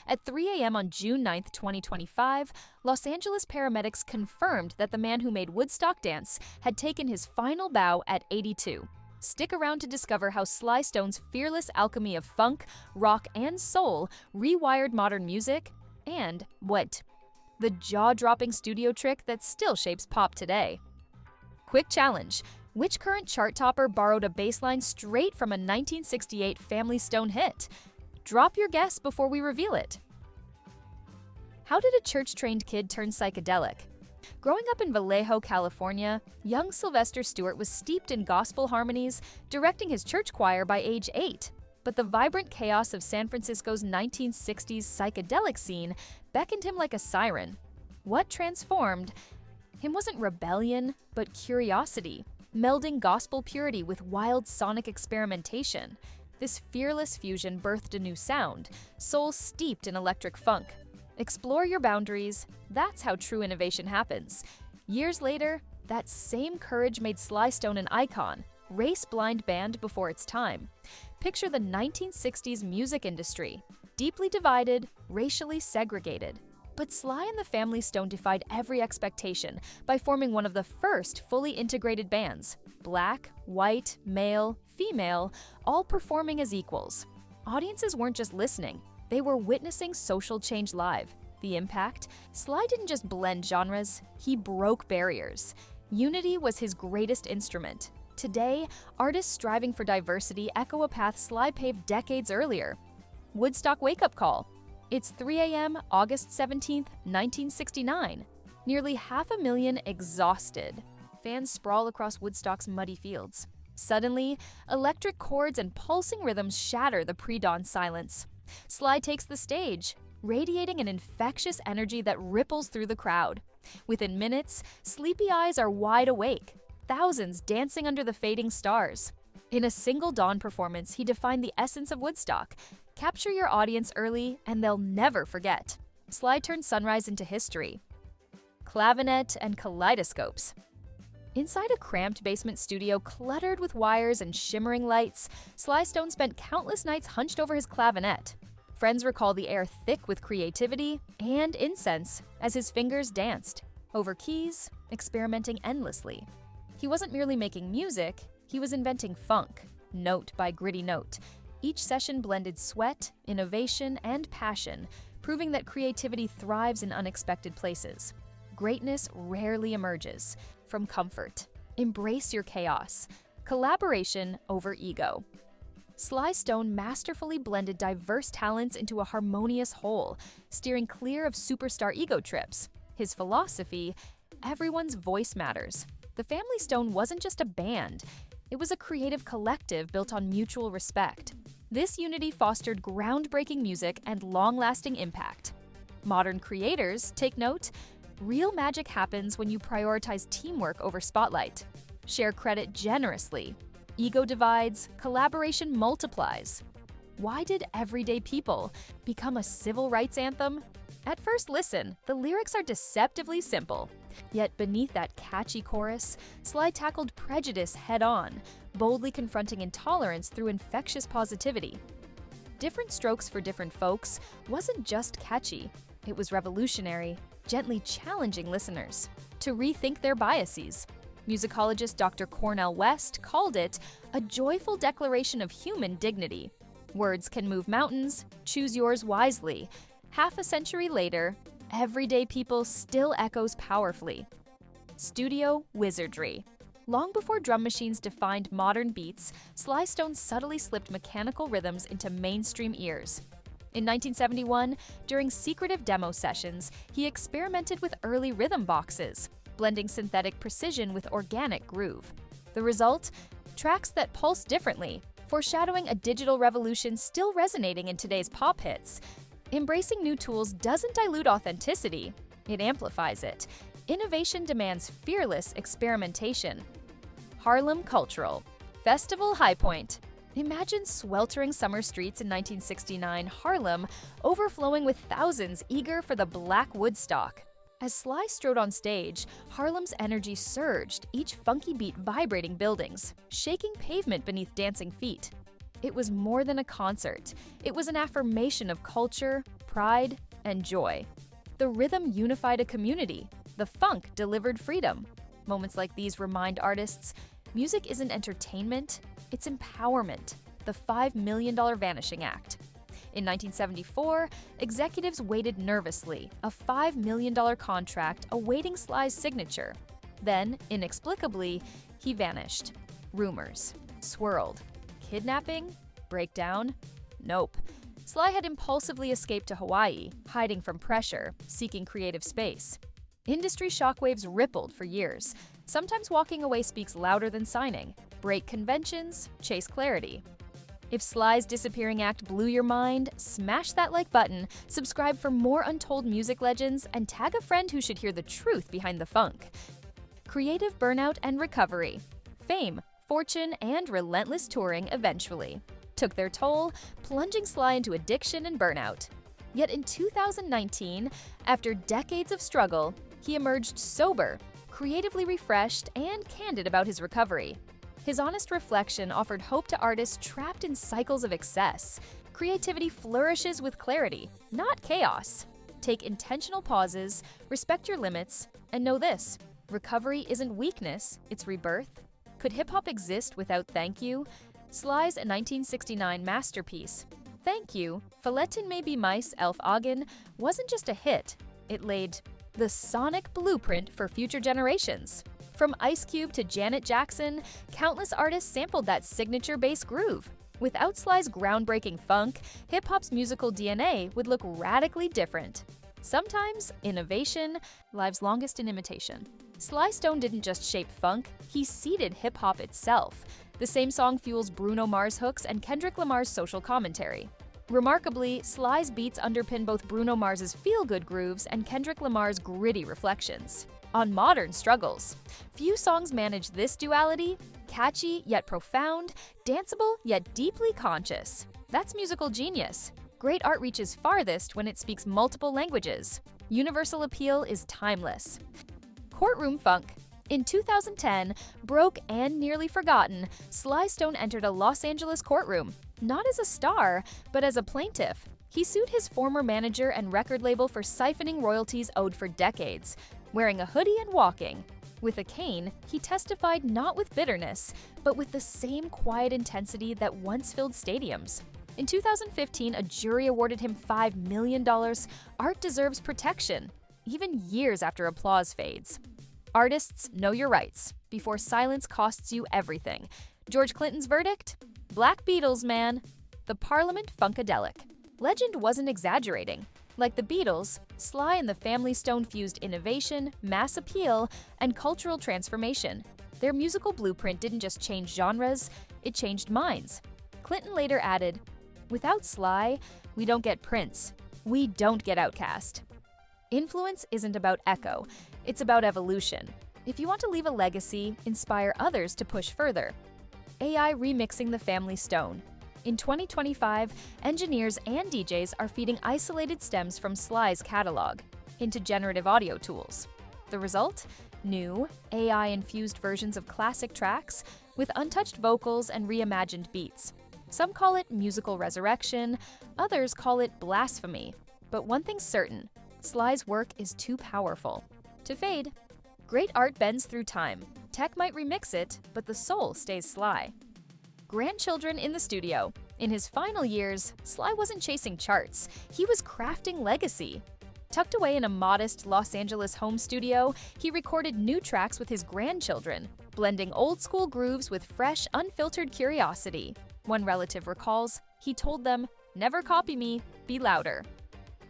At 3 a.m. on June 9, 2025, Los Angeles paramedics confirmed that the man who made Woodstock dance had taken his final bow at 82. Stick around to discover how Sly Stone's fearless alchemy of funk, rock, and soul rewired modern music, and what? The jaw-dropping studio trick that still shapes pop today. Quick challenge. Which current chart topper borrowed a bass line straight from a 1968 Family Stone hit? Drop your guess before we reveal it. How did a church-trained kid turn psychedelic? Growing up in Vallejo, California, young Sylvester Stewart was steeped in gospel harmonies, directing his church choir by age 8. But the vibrant chaos of San Francisco's 1960s psychedelic scene beckoned him like a siren. What transformed him wasn't rebellion, but curiosity, melding gospel purity with wild sonic experimentation. This fearless fusion birthed a new sound, soul steeped in electric funk. Explore your boundaries. That's how true innovation happens. Years later, that same courage made Sly Stone an icon, race-blind band before its time. Picture the 1960s music industry, deeply divided, racially segregated. But Sly and the Family Stone defied every expectation by forming one of the first fully integrated bands. Black, white, male, female, all performing as equals. Audiences weren't just listening, they were witnessing social change live. The impact? Sly didn't just blend genres, he broke barriers. Unity was his greatest instrument. Today, artists striving for diversity echo a path Sly paved decades earlier. Woodstock wake-up call. It's 3 a.m., August 17, 1969. Nearly 500,000 exhausted. Fans sprawl across Woodstock's muddy fields. Suddenly, electric chords and pulsing rhythms shatter the pre-dawn silence. Sly takes the stage, radiating an infectious energy that ripples through the crowd. Within minutes, sleepy eyes are wide awake, thousands dancing under the fading stars. In a single dawn performance, he defined the essence of Woodstock. Capture your audience early, and they'll never forget. Sly turned sunrise into history. Clavinet and kaleidoscopes. Inside a cramped basement studio cluttered with wires and shimmering lights, Sly Stone spent countless nights hunched over his clavinet. Friends recall the air thick with creativity and incense as his fingers danced over keys, experimenting endlessly. He wasn't merely making music, he was inventing funk, note by gritty note. Each session blended sweat, innovation, and passion, proving that creativity thrives in unexpected places. Greatness rarely emerges from comfort. Embrace your chaos. Collaboration over ego. Sly Stone masterfully blended diverse talents into a harmonious whole, steering clear of superstar ego trips. His philosophy: everyone's voice matters. The Family Stone wasn't just a band, it was a creative collective built on mutual respect. This unity fostered groundbreaking music and long-lasting impact. Modern creators, take note, real magic happens when you prioritize teamwork over spotlight. Share credit generously. Ego divides, collaboration multiplies. Why did Everyday People become a civil rights anthem? At first listen, the lyrics are deceptively simple. Yet beneath that catchy chorus, Sly tackled prejudice head-on, boldly confronting intolerance through infectious positivity. Different Strokes for Different Folks wasn't just catchy, it was revolutionary, gently challenging listeners to rethink their biases. Musicologist Dr. Cornel West called it a joyful declaration of human dignity. Words can move mountains, choose yours wisely. Half a century later, Everyday People still echoes powerfully. Studio wizardry. Long before drum machines defined modern beats, Sly Stone subtly slipped mechanical rhythms into mainstream ears. In 1971, during secretive demo sessions, he experimented with early rhythm boxes, blending synthetic precision with organic groove. The result? Tracks that pulse differently, foreshadowing a digital revolution still resonating in today's pop hits. Embracing new tools doesn't dilute authenticity, it amplifies it. Innovation demands fearless experimentation. Harlem Cultural Festival High Point. Imagine sweltering summer streets in 1969 Harlem overflowing with thousands eager for the Black Woodstock. As Sly strode on stage, Harlem's energy surged, each funky beat vibrating buildings, shaking pavement beneath dancing feet. It was more than a concert. It was an affirmation of culture, pride and joy. The rhythm unified a community. The funk delivered freedom. Moments like these remind artists, music isn't entertainment, it's empowerment. The $5 million Vanishing Act. In 1974, executives waited nervously, a $5 million contract awaiting Sly's signature. Then, inexplicably, he vanished. Rumors swirled. Kidnapping? Breakdown? Nope. Sly had impulsively escaped to Hawaii, hiding from pressure, seeking creative space. Industry shockwaves rippled for years. Sometimes walking away speaks louder than signing. Break conventions, chase clarity. If Sly's Disappearing Act blew your mind, smash that like button, subscribe for more untold music legends, and tag a friend who should hear the truth behind the funk. Creative burnout and recovery. Fame, fortune, and relentless touring eventually took their toll, plunging Sly into addiction and burnout. Yet in 2019, after decades of struggle, he emerged sober, creatively refreshed, and candid about his recovery. His honest reflection offered hope to artists trapped in cycles of excess. Creativity flourishes with clarity, not chaos. Take intentional pauses, respect your limits, and know this: recovery isn't weakness, it's rebirth. Could hip-hop exist without Thank You? Sly's 1969 masterpiece, Thank You, Faletin May Be Mice Elf Agen, wasn't just a hit, it laid the sonic blueprint for future generations. From Ice Cube to Janet Jackson, countless artists sampled that signature bass groove. Without Sly's groundbreaking funk, hip-hop's musical DNA would look radically different. Sometimes, innovation lives longest in imitation. Sly Stone didn't just shape funk, he seeded hip-hop itself. The same song fuels Bruno Mars' hooks and Kendrick Lamar's social commentary. Remarkably, Sly's beats underpin both Bruno Mars' feel-good grooves and Kendrick Lamar's gritty reflections on modern struggles. Few songs manage this duality: catchy yet profound, danceable yet deeply conscious. That's musical genius. Great art reaches farthest when it speaks multiple languages. Universal appeal is timeless. Courtroom funk. In 2010, broke and nearly forgotten, Sly Stone entered a Los Angeles courtroom, not as a star, but as a plaintiff. He sued his former manager and record label for siphoning royalties owed for decades. Wearing a hoodie and walking with a cane, he testified not with bitterness, but with the same quiet intensity that once filled stadiums. In 2015, a jury awarded him $5 million. Art deserves protection, even years after applause fades. Artists, know your rights before silence costs you everything. George Clinton's verdict? Black Beatles, man. The Parliament Funkadelic. Legend wasn't exaggerating. Like the Beatles, Sly and the Family Stone fused innovation, mass appeal, and cultural transformation. Their musical blueprint didn't just change genres, it changed minds. Clinton later added, "Without Sly, we don't get Prince. We don't get Outkast." Influence isn't about echo, it's about evolution. If you want to leave a legacy, inspire others to push further. AI remixing the Family Stone. In 2025, engineers and DJs are feeding isolated stems from Sly's catalog into generative audio tools. The result? New, AI-infused versions of classic tracks with untouched vocals and reimagined beats. Some call it musical resurrection, others call it blasphemy. But one thing's certain, Sly's work is too powerful to fade. Great art bends through time. Tech might remix it, but the soul stays Sly. Grandchildren in the studio. In his final years, Sly wasn't chasing charts, he was crafting legacy. Tucked away in a modest Los Angeles home studio, he recorded new tracks with his grandchildren, blending old-school grooves with fresh, unfiltered curiosity. One relative recalls, he told them, "Never copy me, be louder."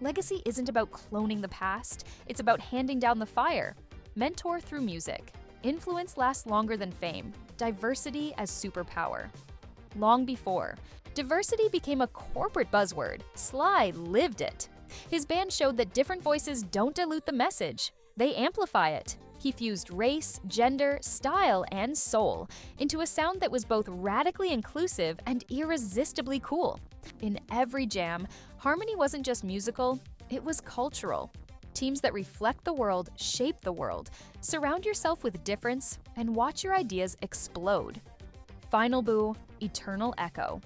Legacy isn't about cloning the past, it's about handing down the fire. Mentor through music. Influence lasts longer than fame. Diversity as superpower. Long before diversity became a corporate buzzword, Sly lived it. His band showed that different voices don't dilute the message, they amplify it. He fused race, gender, style, and soul into a sound that was both radically inclusive and irresistibly cool. In every jam, harmony wasn't just musical, it was cultural. Teams that reflect the world shape the world. Surround yourself with difference and watch your ideas explode. Final boo, eternal echo.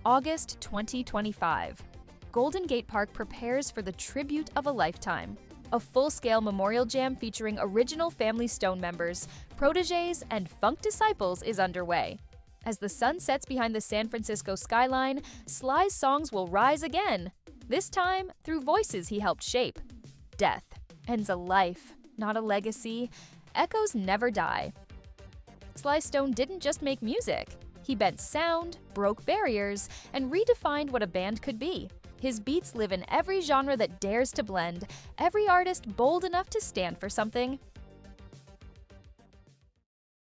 August 2025. Golden Gate Park prepares for the tribute of a lifetime. A full-scale memorial jam featuring original Family Stone members, protégés, and funk disciples is underway. As the sun sets behind the San Francisco skyline, Sly's songs will rise again, this time through voices he helped shape. Death ends a life, not a legacy. Echoes never die. Sly Stone didn't just make music. He bent sound, broke barriers, and redefined what a band could be. His beats live in every genre that dares to blend, every artist bold enough to stand for something,